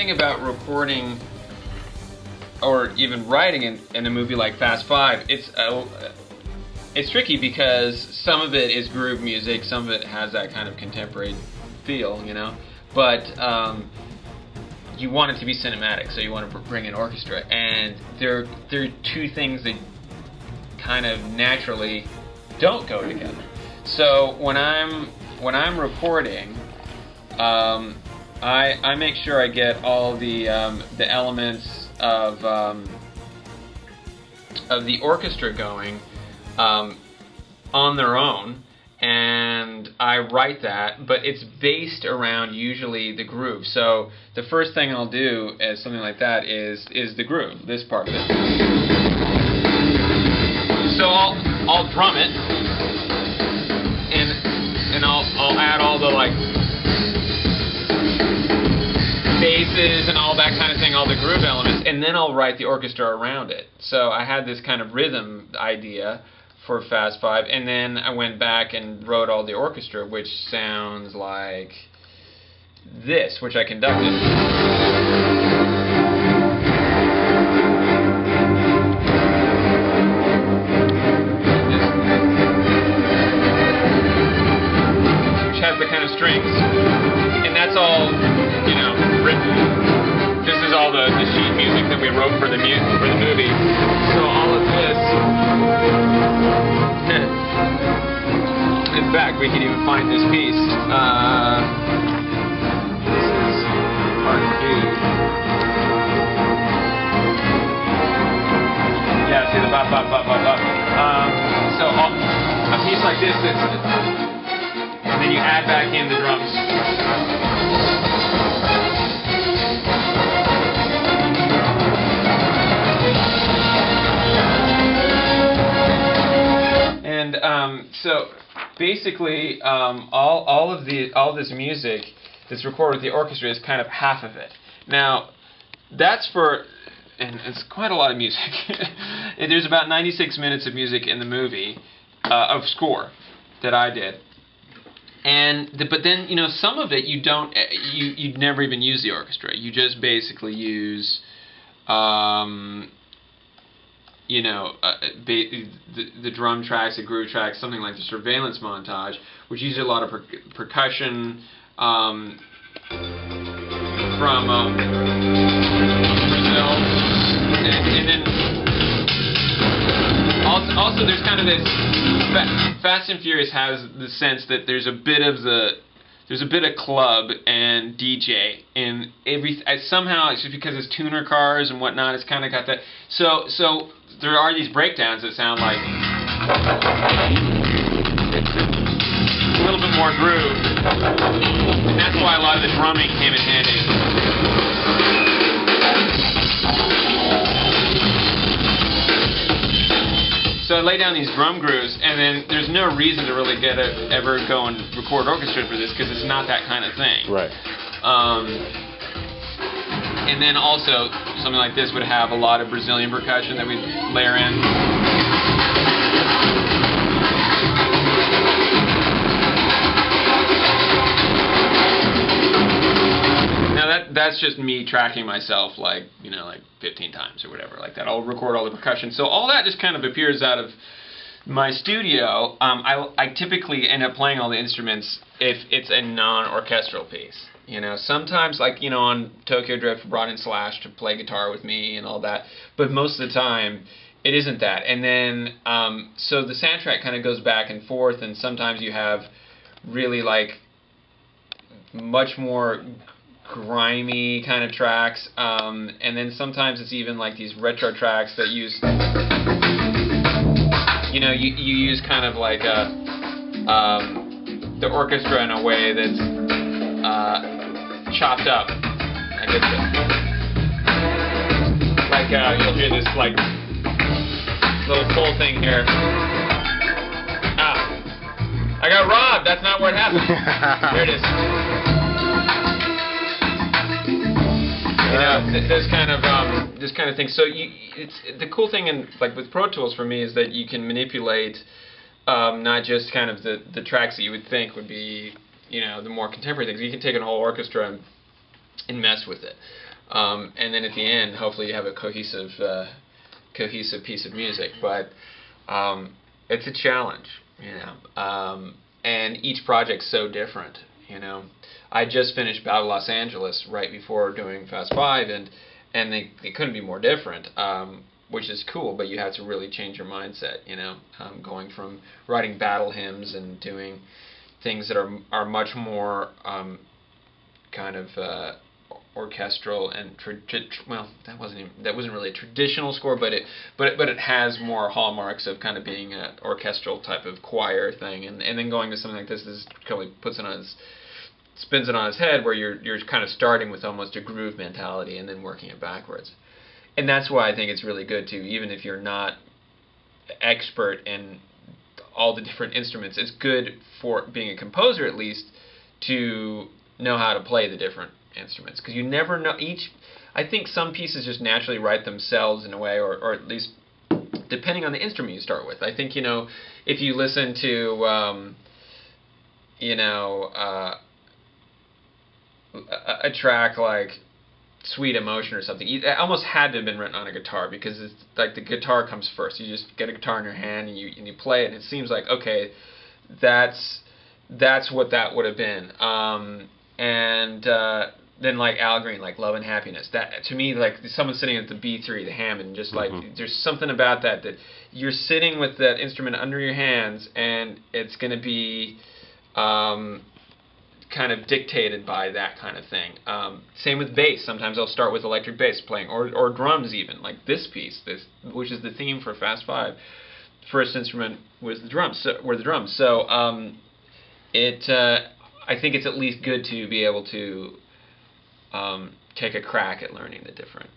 thing about recording or even writing in a movie like Fast Five, it's tricky because some of it is groove music, some of it has that kind of contemporary feel, you know. But you want it to be cinematic, so you want to bring in orchestra, and there are two things that kind of naturally don't go together. So when I'm recording, I make sure I get all the elements of the orchestra going on their own, and I write that, but it's based around usually the groove. So the first thing I'll do as something like that is the groove, this part of it. So I'll drum it, and I'll add all the like basses and all that kind of thing, all the groove elements, and then I'll write the orchestra around it. So I had this kind of rhythm idea for Fast Five, and then I went back and wrote all the orchestra, which sounds like this, which I conducted. Which has the kind of strings, and that's all, you know, written. This is all the sheet music that we wrote for the movie. So all of this. In fact, we can even find this piece. This is part B. Yeah, see the bop, bop, bop, bop, bop. So a piece like this, and then you add back in the drums. And so basically, all this music that's recorded with the orchestra is kind of half of it. Now, that's and it's quite a lot of music. There's about 96 minutes of music in the movie, of score that I did. But then, you know, some of it you'd never even use the orchestra. You just basically use, you know, the drum tracks, the groove tracks, something like the surveillance montage, which uses a lot of percussion from Brazil, and then also there's kind of this. Fast and Furious has the sense that there's a bit of club and DJ in somehow it's just because it's tuner cars and whatnot. It's kind of got that. So there are these breakdowns that sound like a little bit more groove, and that's why a lot of the drumming came in handy. So I lay down these drum grooves, and then there's no reason to really ever go and record orchestra for this, because it's not that kind of thing. Right. And then also, something like this would have a lot of Brazilian percussion that we layer in. Now that's just me tracking myself like 15 times or whatever like that. I'll record all the percussion. So all that just kind of appears out of my studio. I typically end up playing all the instruments if it's a non-orchestral piece. You know, sometimes, like, you know, on Tokyo Drift, brought in Slash to play guitar with me and all that, but most of the time, it isn't that. And then, so the soundtrack kind of goes back and forth, and sometimes you have really, like, much more grimy kind of tracks, and then sometimes it's even, like, these retro tracks that use, you know, you use kind of like the orchestra in a way that's chopped up. I guess like you'll hear this like little pull thing here. I got robbed. That's not what happened. Here it is. You know, this kind of thing. So it's the cool thing in with Pro Tools for me is that you can manipulate not just kind of the tracks that you would think would be, you know, the more contemporary things. You can take a whole orchestra and mess with it. and then at the end, hopefully, you have a cohesive piece of music. But it's a challenge, and each project's so different. I just finished Battle Los Angeles right before doing Fast Five, and they couldn't be more different. Which is cool, but you have to really change your mindset, going from writing battle hymns and doing things that are much more kind of orchestral and well, that wasn't really a traditional score, but it has more hallmarks of kind of being an orchestral type of choir thing, and then going to something like this totally spins it on its head, where you're kind of starting with almost a groove mentality and then working it backwards. And that's why I think it's really good to, even if you're not expert in all the different instruments, it's good for being a composer at least to know how to play the different instruments, because you never know I think some pieces just naturally write themselves in a way, or at least depending on the instrument you start with. I think, if you listen to a track like Sweet Emotion or something, it almost had to have been written on a guitar, because it's like the guitar comes first. You just get a guitar in your hand and you play it, and it seems like, okay, that's what that would have been. Then like Al Green, like Love and Happiness, that to me, like someone sitting at the B3, the Hammond, just like there's something about that you're sitting with that instrument under your hands, and it's going to be kind of dictated by that kind of thing. Same with bass. Sometimes I'll start with electric bass playing, or drums even, like this piece, which is the theme for Fast Five. First instrument was the drums. So I think it's at least good to be able to take a crack at learning the different